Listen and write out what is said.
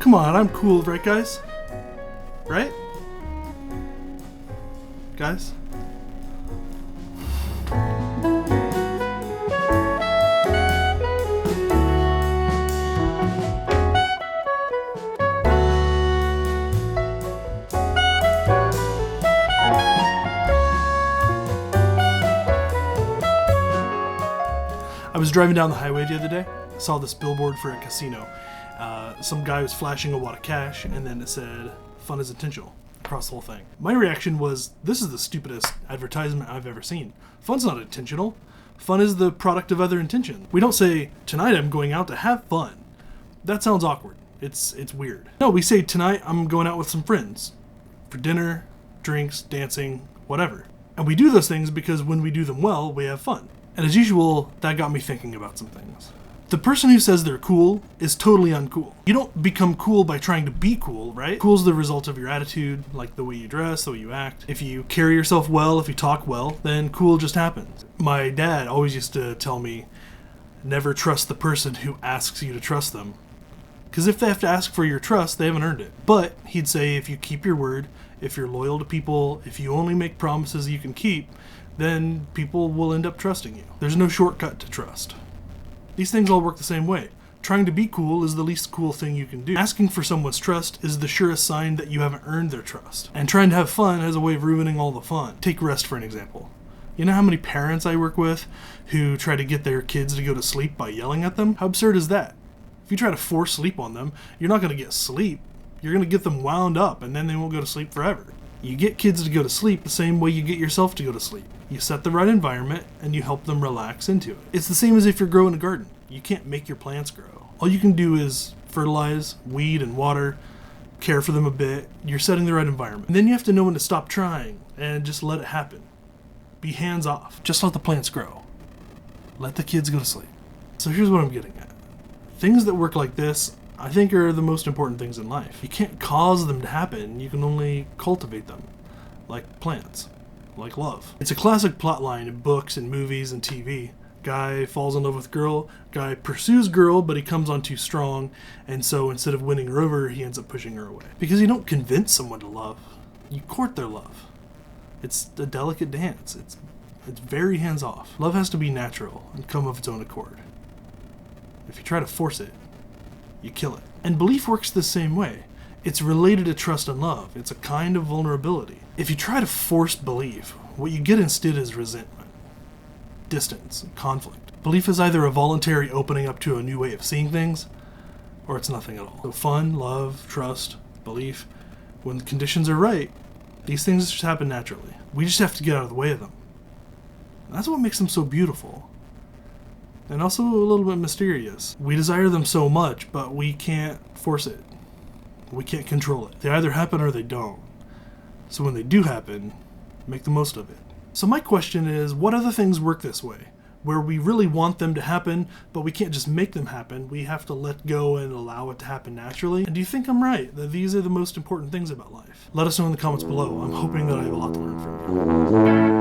Come on, I'm cool, right guys? Right? Guys? I was driving down the highway the other day. I saw this billboard for a casino. Some guy was flashing a wad of cash, and then it said, "Fun is intentional," across the whole thing. My reaction was, this is the stupidest advertisement I've ever seen. Fun's not intentional. Fun is the product of other intention. We don't say, "Tonight I'm going out to have fun." That sounds awkward. It's weird. No, we say, "Tonight I'm going out with some friends. For dinner, drinks, dancing, whatever." And we do those things because when we do them well, we have fun. And as usual, that got me thinking about some things. The person who says they're cool is totally uncool. You don't become cool by trying to be cool, right? Cool's the result of your attitude, like the way you dress, the way you act. If you carry yourself well, if you talk well, then cool just happens. My dad always used to tell me, never trust the person who asks you to trust them. Because if they have to ask for your trust, they haven't earned it. But he'd say if you keep your word, if you're loyal to people, if you only make promises you can keep, then people will end up trusting you. There's no shortcut to trust. These things all work the same way. Trying to be cool is the least cool thing you can do. Asking for someone's trust is the surest sign that you haven't earned their trust. And trying to have fun has a way of ruining all the fun. Take rest for an example. You know how many parents I work with who try to get their kids to go to sleep by yelling at them? How absurd is that? If you try to force sleep on them, you're not going to get sleep. You're going to get them wound up, and then they won't go to sleep forever. You get kids to go to sleep the same way you get yourself to go to sleep. You set the right environment, and you help them relax into it. It's the same as if you're growing a garden. You can't make your plants grow. All you can do is fertilize, weed, and water, care for them a bit. You're setting the right environment. And then you have to know when to stop trying, and just let it happen. Be hands off. Just let the plants grow. Let the kids go to sleep. So here's what I'm getting at. Things that work like this, I think, are the most important things in life. You can't cause them to happen, you can only cultivate them. Like plants. Like love. It's a classic plotline in books and movies and TV. Guy falls in love with girl, guy pursues girl, but he comes on too strong, and so instead of winning her over, he ends up pushing her away. Because you don't convince someone to love, you court their love. It's a delicate dance. It's very hands-off. Love has to be natural and come of its own accord. If you try to force it, you kill it. And belief works the same way. It's related to trust and love. It's a kind of vulnerability. If you try to force belief, what you get instead is resentment, distance, and conflict. Belief is either a voluntary opening up to a new way of seeing things, or it's nothing at all. So fun, love, trust, belief, when the conditions are right, these things just happen naturally. We just have to get out of the way of them. That's what makes them so beautiful. And also a little bit mysterious. We desire them so much, but we can't force it. We can't control it. They either happen or they don't. So when they do happen, make the most of it. So my question is, what other things work this way? Where we really want them to happen, but we can't just make them happen. We have to let go and allow it to happen naturally. And do you think I'm right, that these are the most important things about life? Let us know in the comments below. I'm hoping that I have a lot to learn from you.